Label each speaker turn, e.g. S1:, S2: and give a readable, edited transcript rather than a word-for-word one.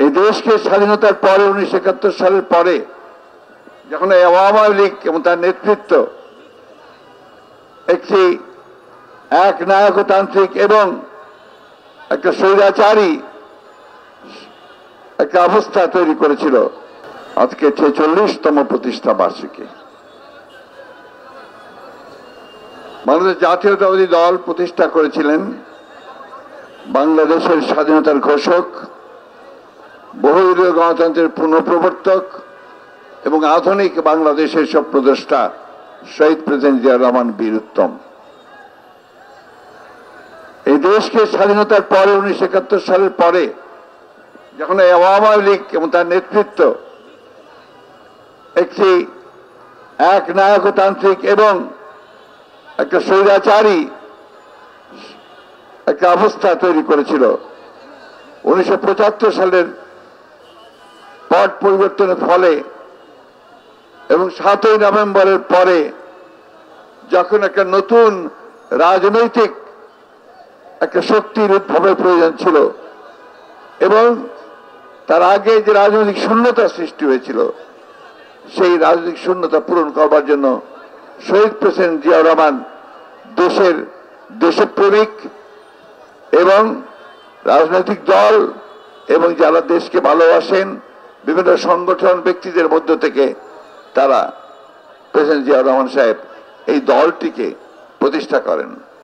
S1: এই দেশকে স্বাধীনতার পরে 1971 সালের পরে যখন আওয়ামী লীগ এবং তার নেতৃত্ব একটি একনায়কতান্ত্রিক এবং একটা স্বৈরাচারী একটা অবস্থা তৈরি করেছিল, আজকে 46তম প্রতিষ্ঠা বার্ষিকী বাংলাদেশ জাতীয়তাবাদী দল প্রতিষ্ঠা করেছিলেন বাংলাদেশের স্বাধীনতার ঘোষক, বহুদলীয় গণতন্ত্রের পুনঃপ্রবর্তক এবং আধুনিক বাংলাদেশের স্বপ্নদ্রষ্টা শহীদ প্রেসিডেন্ট জিয়াউর রহমান বীর উত্তম। এই দেশকে স্বাধীনতার পরে 1971 সালের পরে যখন আওয়ামী লীগ এবং তার নেতৃত্ব একটি একনায়কতান্ত্রিক এবং একটা স্বৈরাচারী একটা অবস্থা তৈরি করেছিল, 1975 সালের পট পরিবর্তনের ফলে এবং 7ই নভেম্বরের পরে যখন একটা নতুন রাজনৈতিক একটা শক্তির উদ্ভবের প্রয়োজন ছিল এবং তার আগে যে রাজনৈতিক শূন্যতা সৃষ্টি হয়েছিল সেই রাজনৈতিক শূন্যতা পূরণ করবার জন্য শহীদ প্রেসিডেন্ট জিয়াউর রহমান দেশপ্রেমিক এবং রাজনৈতিক দল এবং যারা দেশকে ভালোবাসেন বিভিন্ন সংগঠন ব্যক্তিদের মধ্য থেকে তারা প্রেসিডেন্ট জিয়াউর রহমান সাহেব এই দলটিকে প্রতিষ্ঠা করেন।